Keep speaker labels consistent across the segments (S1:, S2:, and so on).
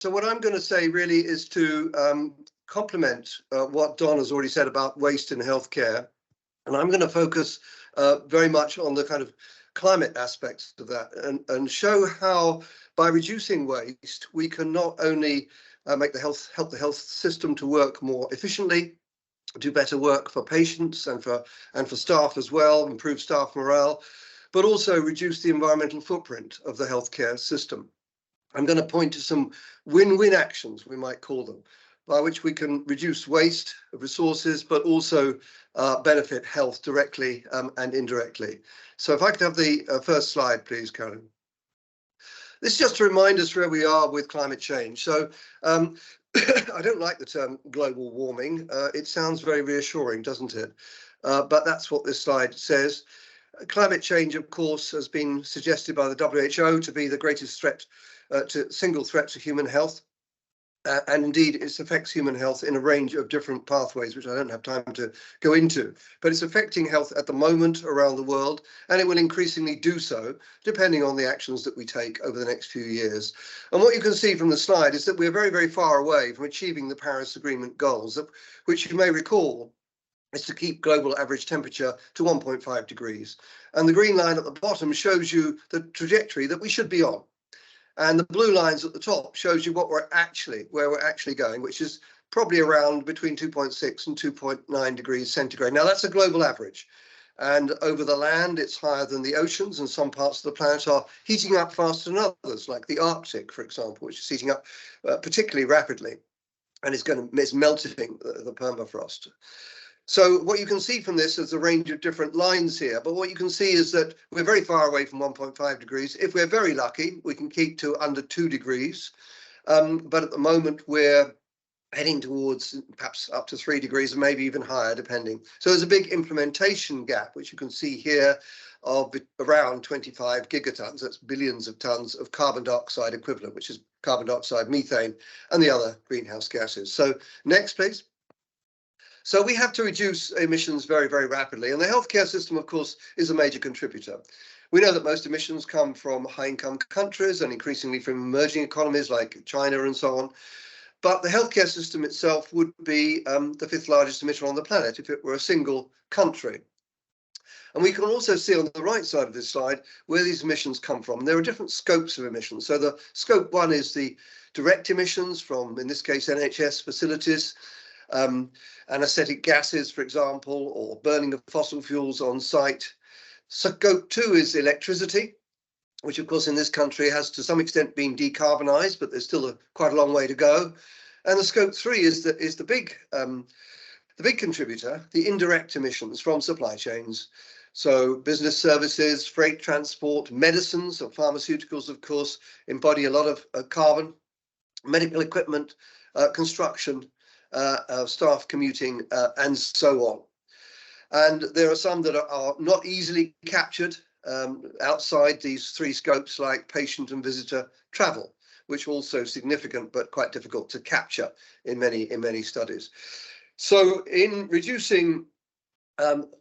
S1: So what I'm going to say really is to complement what Don has already said about waste in healthcare. And I'm going to focus very much on the kind of climate aspects of that and show how by reducing waste, we can not only help the health system to work more efficiently, do better work for patients and for staff as well, improve staff morale, but also reduce the environmental footprint of the healthcare system. I'm going to point to some win-win actions, we might call them, by which we can reduce waste of resources, but also benefit health directly and indirectly. So if I could have the first slide, please, Karen. This is just to remind us where we are with climate change. So I don't like the term global warming. It sounds very reassuring, doesn't it? But that's what this slide says. Climate change, of course, has been suggested by the WHO to be the greatest single threat to human health. And indeed, it affects human health in a range of different pathways, which I don't have time to go into. But it's affecting health at the moment around the world, and it will increasingly do so, depending on the actions that we take over the next few years. And what you can see from the slide is that we're very, very far away from achieving the Paris Agreement goals, which you may recall is to keep global average temperature to 1.5 degrees. And the green line at the bottom shows you the trajectory that we should be on. And the blue lines at the top shows you where we're actually going, which is probably around between 2.6 and 2.9 degrees centigrade. Now, that's a global average. And over the land, it's higher than the oceans, and some parts of the planet are heating up faster than others, like the Arctic, for example, which is heating up particularly rapidly and is melting the permafrost. So what you can see from this is a range of different lines here, but what you can see is that we're very far away from 1.5 degrees. If we're very lucky, we can keep to under 2 degrees. But at the moment, we're heading towards perhaps up to 3 degrees, and maybe even higher, depending. So there's a big implementation gap, which you can see here, of around 25 gigatons. That's billions of tons of carbon dioxide equivalent, which is carbon dioxide, methane, and the other greenhouse gases. So next, please. So we have to reduce emissions very, very rapidly. And the healthcare system, of course, is a major contributor. We know that most emissions come from high-income countries and increasingly from emerging economies like China and so on. But the healthcare system itself would be the fifth largest emitter on the planet if it were a single country. And we can also see on the right side of this slide where these emissions come from. There are different scopes of emissions. So the scope one is the direct emissions from, in this case, NHS facilities. Anesthetic gases, for example, or burning of fossil fuels on site. Scope 2 is electricity, which of course in this country has to some extent been decarbonised, but there's still quite a long way to go. And the Scope 3 is the big contributor, the indirect emissions from supply chains. So business services, freight transport, medicines or pharmaceuticals, of course, embody a lot of carbon, medical equipment, construction, staff commuting, and so on. And there are some that are not easily captured outside these three scopes, like patient and visitor travel, which are also significant but quite difficult to capture in many studies. So in reducing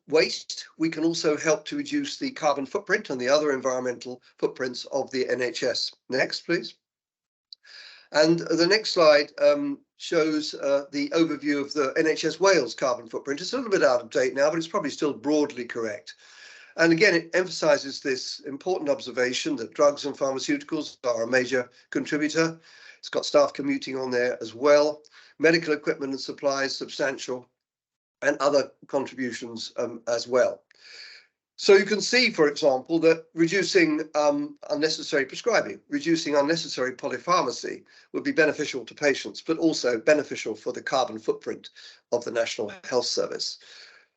S1: waste, we can also help to reduce the carbon footprint and the other environmental footprints of the NHS. Next, please. And the next slide shows the overview of the NHS Wales carbon footprint. It's a little bit out of date now, but it's probably still broadly correct. And again, it emphasizes this important observation that drugs and pharmaceuticals are a major contributor. It's got staff commuting on there as well. Medical equipment and supplies, substantial, and other contributions as well. So you can see, for example, that reducing unnecessary prescribing, reducing unnecessary polypharmacy would be beneficial to patients, but also beneficial for the carbon footprint of the National Health Service.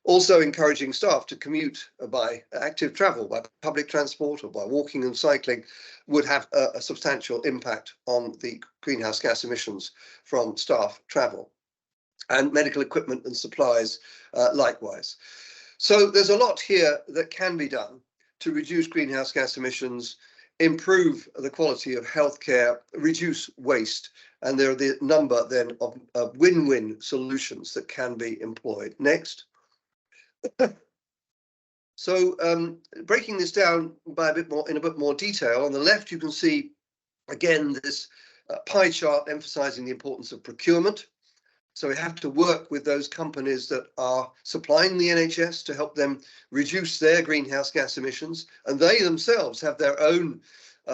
S1: Also encouraging staff to commute by active travel, by public transport or by walking and cycling would have a substantial impact on the greenhouse gas emissions from staff travel. And medical equipment and supplies likewise. So there's a lot here that can be done to reduce greenhouse gas emissions, improve the quality of healthcare, reduce waste, and there are the number then of win-win solutions that can be employed. Next. So breaking this down by in a bit more detail, on the left you can see again this pie chart emphasizing the importance of procurement. So we have to work with those companies that are supplying the NHS to help them reduce their greenhouse gas emissions, and they themselves have their own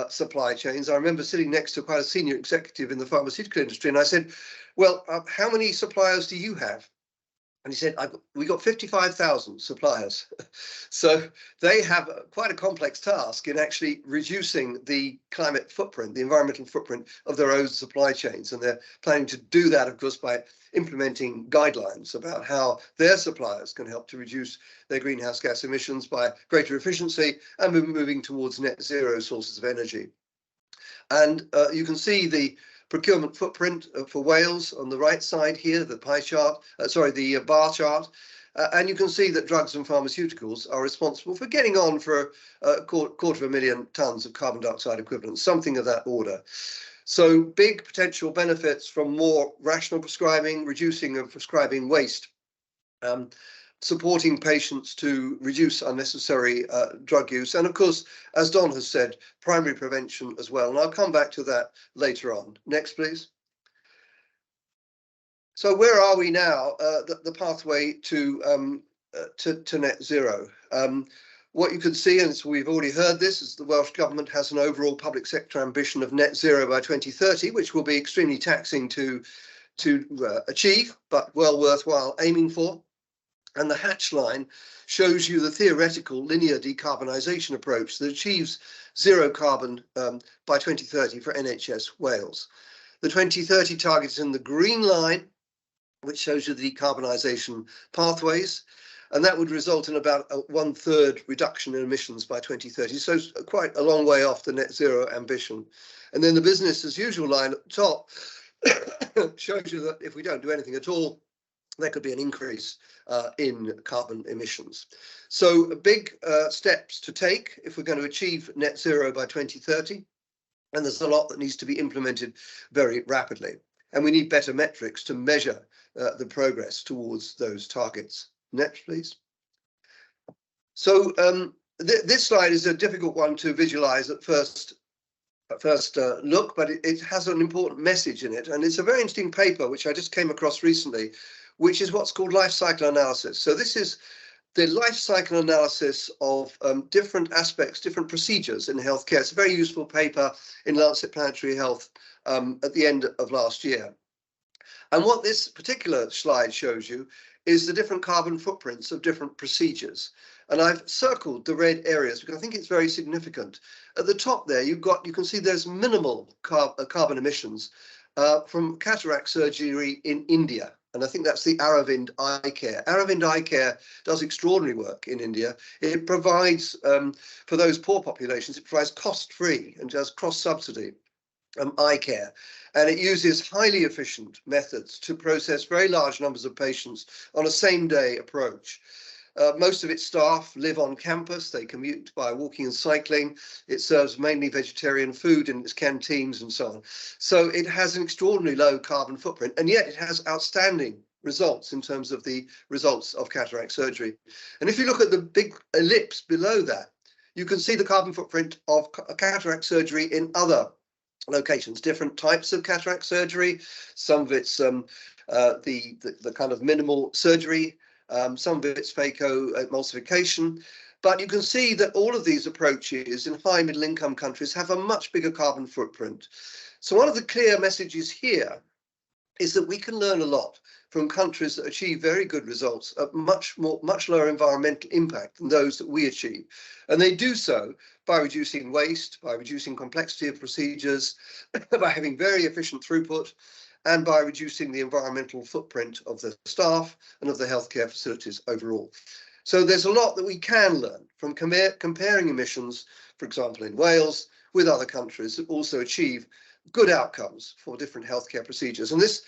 S1: supply chains. I remember sitting next to quite a senior executive in the pharmaceutical industry, and I said, well, how many suppliers do you have? And he said, we got 55,000 suppliers. So they have quite a complex task in actually reducing the climate footprint, the environmental footprint of their own supply chains. And they're planning to do that, of course, by implementing guidelines about how their suppliers can help to reduce their greenhouse gas emissions by greater efficiency and moving towards net zero sources of energy. And you can see the procurement footprint for Wales on the right side here, the pie chart, the bar chart. And you can see that drugs and pharmaceuticals are responsible for getting on for a quarter of a million tons of carbon dioxide equivalent, something of that order. So big potential benefits from more rational prescribing, reducing of prescribing waste, supporting patients to reduce unnecessary drug use. And of course, as Don has said, primary prevention as well. And I'll come back to that later on. Next, please. So where are we now? The pathway to net zero. What you can see, and we've already heard this, is the Welsh Government has an overall public sector ambition of net zero by 2030, which will be extremely taxing to achieve, but well worthwhile aiming for. And the hatch line shows you the theoretical linear decarbonisation approach that achieves zero carbon by 2030 for NHS Wales. The 2030 target is in the green line, which shows you the decarbonisation pathways, and that would result in about a 1/3 reduction in emissions by 2030. So it's quite a long way off the net zero ambition. And then the business as usual line at the top shows you that if we don't do anything at all, there could be an increase in carbon emissions. So big steps to take if we're going to achieve net zero by 2030. And there's a lot that needs to be implemented very rapidly. And we need better metrics to measure the progress towards those targets. Next, please. So this slide is a difficult one to visualize at first look, but it has an important message in it. And it's a very interesting paper, which I just came across recently, which is what's called life cycle analysis. So this is the life cycle analysis of different aspects, different procedures in healthcare. It's a very useful paper in Lancet Planetary Health at the end of last year. And what this particular slide shows you is the different carbon footprints of different procedures. And I've circled the red areas because I think it's very significant. At the top there, you can see there's minimal carbon emissions from cataract surgery in India. And I think that's the Aravind Eye Care. Aravind Eye Care does extraordinary work in India. It provides, for those poor populations, it provides cost-free and does cross-subsidy eye care. And it uses highly efficient methods to process very large numbers of patients on a same-day approach. Most of its staff live on campus. They commute by walking and cycling. It serves mainly vegetarian food in its canteens and so on. So it has an extraordinarily low carbon footprint, and yet it has outstanding results in terms of the results of cataract surgery. And if you look at the big ellipse below that, you can see the carbon footprint of cataract surgery in other locations, different types of cataract surgery. Some of it's the kind of minimal surgery. Some of it's phacoemulsification, but you can see that all of these approaches in high middle income countries have a much bigger carbon footprint. So one of the clear messages here is that we can learn a lot from countries that achieve very good results at much lower environmental impact than those that we achieve. And they do so by reducing waste, by reducing complexity of procedures, by having very efficient throughput, and by reducing the environmental footprint of the staff and of the healthcare facilities overall. So there's a lot that we can learn from comparing emissions, for example, in Wales with other countries that also achieve good outcomes for different healthcare procedures. And this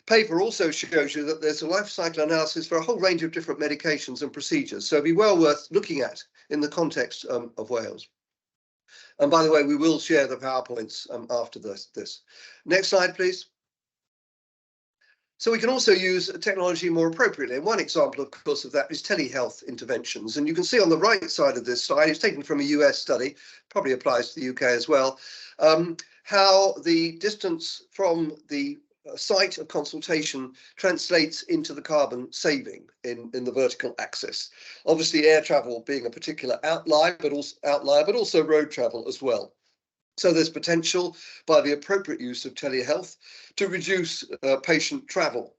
S1: paper also shows you that there's a life cycle analysis for a whole range of different medications and procedures. So it'd be well worth looking at in the context of Wales. And by the way, we will share the PowerPoints after this. Next slide, please. So we can also use technology more appropriately. And one example, of course, of that is telehealth interventions. And you can see on the right side of this slide, it's taken from a US study, probably applies to the UK as well, how the distance from the site of consultation translates into the carbon saving in the vertical axis. Obviously, air travel being a particular outlier, but also road travel as well. So there's potential by the appropriate use of telehealth to reduce patient travel.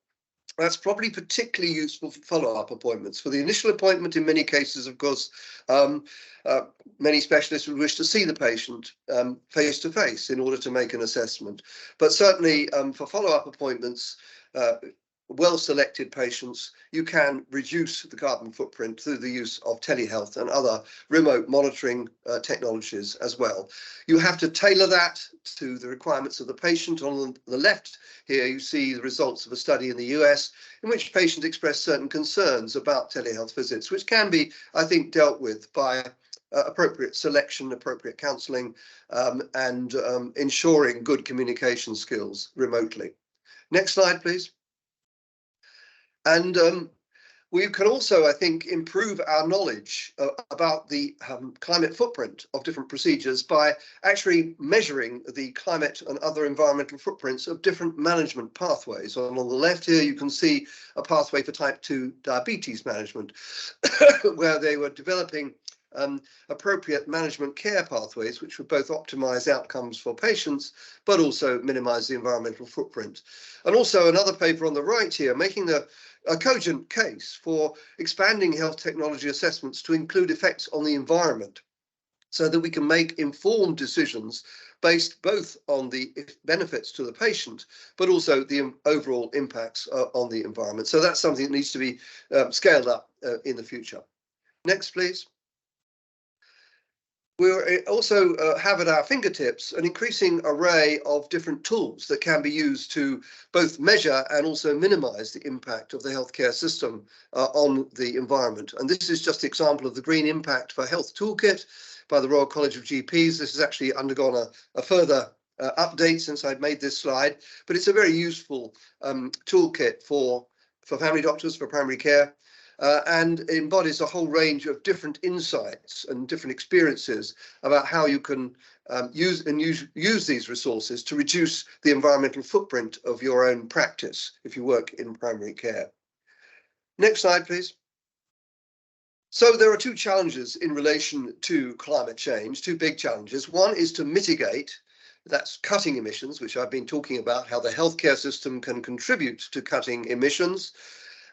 S1: That's probably particularly useful for follow-up appointments. For the initial appointment, in many cases, of course, many specialists would wish to see the patient face to face in order to make an assessment. But certainly for follow-up appointments, well-selected patients, you can reduce the carbon footprint through the use of telehealth and other remote monitoring technologies as well. You have to tailor that to the requirements of the patient. On the left here, you see the results of a study in the US in which patients expressed certain concerns about telehealth visits, which can be, I think, dealt with by appropriate selection, appropriate counselling, and ensuring good communication skills remotely. Next slide, please. And we can also, I think, improve our knowledge about the climate footprint of different procedures by actually measuring the climate and other environmental footprints of different management pathways. And on the left here, you can see a pathway for type 2 diabetes management, where they were developing appropriate management care pathways, which would both optimize outcomes for patients, but also minimize the environmental footprint. And also another paper on the right here, making a cogent case for expanding health technology assessments to include effects on the environment so that we can make informed decisions based both on the benefits to the patient, but also the overall impacts on the environment. So that's something that needs to be scaled up in the future. Next, please. We also have at our fingertips an increasing array of different tools that can be used to both measure and also minimize the impact of the healthcare system on the environment. And this is just an example of the Green Impact for Health Toolkit by the Royal College of GPs. This has actually undergone a further update since I'd made this slide, but it's a very useful toolkit for family doctors, for primary care, and embodies a whole range of different insights and different experiences about how you can use these resources to reduce the environmental footprint of your own practice if you work in primary care. Next slide, please. So there are two challenges in relation to climate change, two big challenges. One is to mitigate, that's cutting emissions, which I've been talking about, how the healthcare system can contribute to cutting emissions.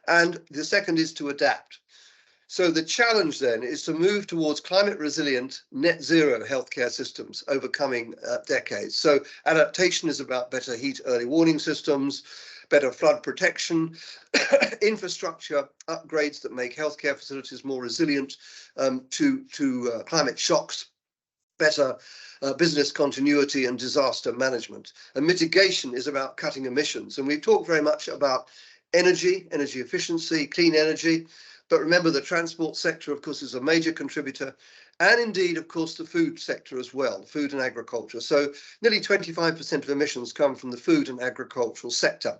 S1: And the second is to adapt. So the challenge then is to move towards climate resilient net zero healthcare systems over coming decades. So adaptation is about better heat early warning systems, better flood protection, infrastructure upgrades that make healthcare facilities more resilient to climate shocks, better business continuity and disaster management. And mitigation is about cutting emissions. And we've talked very much about energy efficiency, clean energy. But remember, the transport sector, of course, is a major contributor. And indeed, of course, the food sector as well, food and agriculture. So nearly 25% of emissions come from the food and agricultural sector.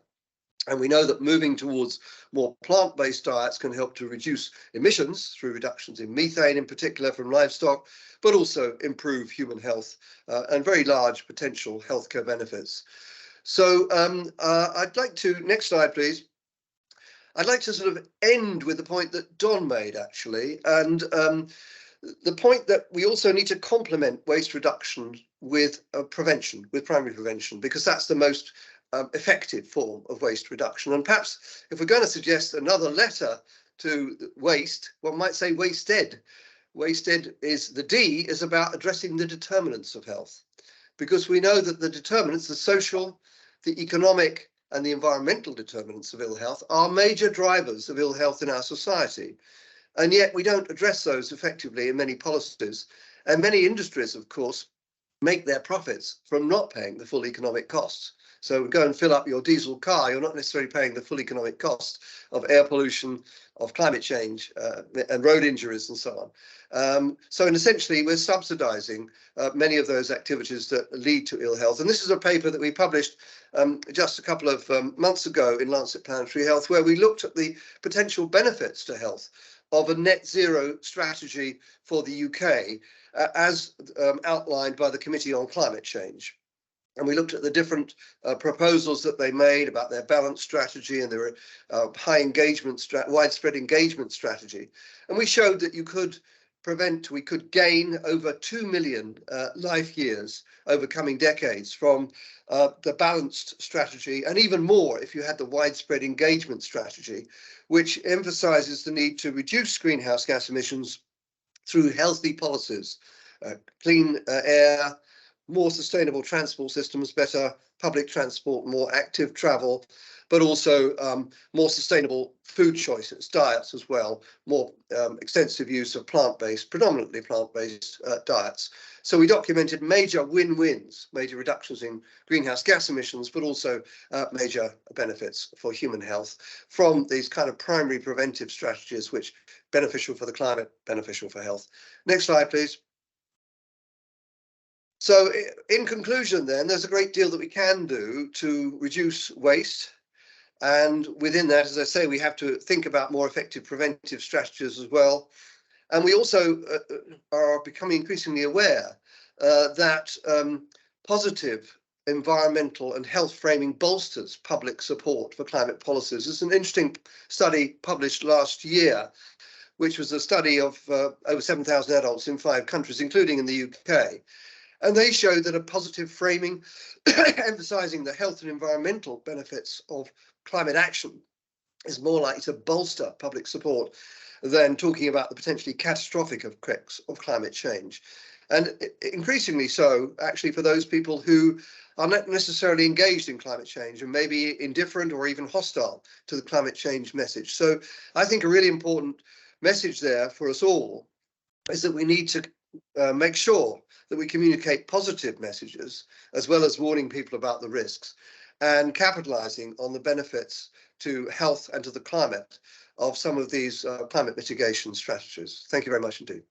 S1: And we know that moving towards more plant-based diets can help to reduce emissions through reductions in methane, in particular from livestock, but also improve human health and very large potential healthcare benefits. So I'd like to, next slide, please. I'd like to sort of end with the point that Don made, actually, and the point that we also need to complement waste reduction with prevention, with primary prevention, because that's the most effective form of waste reduction. And perhaps if we're going to suggest another letter to waste, one might say wasted. Wasted is the D is about addressing the determinants of health, because we know that the determinants, the social, the economic, and the environmental determinants of ill health are major drivers of ill health in our society. And yet we don't address those effectively in many policies. And many industries, of course, make their profits from not paying the full economic costs. So go and fill up your diesel car, you're not necessarily paying the full economic cost of air pollution, of climate change, and road injuries and so on. So essentially, we're subsidizing many of those activities that lead to ill health. And this is a paper that we published just a couple of months ago in Lancet Planetary Health, where we looked at the potential benefits to health of a net zero strategy for the UK, as outlined by the Committee on Climate Change. And we looked at the different proposals that they made about their balanced strategy and their high engagement, widespread engagement strategy. And we showed that we could gain over 2 million life years over coming decades from the balanced strategy, and even more if you had the widespread engagement strategy, which emphasizes the need to reduce greenhouse gas emissions through healthy policies, clean air, more sustainable transport systems, better public transport, more active travel, but also more sustainable food choices, diets as well, more extensive use of predominantly plant-based diets. So we documented major win-wins, major reductions in greenhouse gas emissions, but also major benefits for human health from these kind of primary preventive strategies, which beneficial for the climate, beneficial for health. Next slide, please. So in conclusion, then, there's a great deal that we can do to reduce waste. And within that, as I say, we have to think about more effective preventive strategies as well. And we also are becoming increasingly aware that positive environmental and health framing bolsters public support for climate policies. There's an interesting study published last year, which was a study of over 7,000 adults in 5 countries, including in the UK. And they showed that a positive framing emphasizing the health and environmental benefits of climate action is more likely to bolster public support than talking about the potentially catastrophic effects of climate change. And increasingly so, actually, for those people who are not necessarily engaged in climate change and maybe indifferent or even hostile to the climate change message. So I think a really important message there for us all is that we need to make sure that we communicate positive messages, as well as warning people about the risks and capitalizing on the benefits to health and to the climate of some of these climate mitigation strategies. Thank you very much indeed.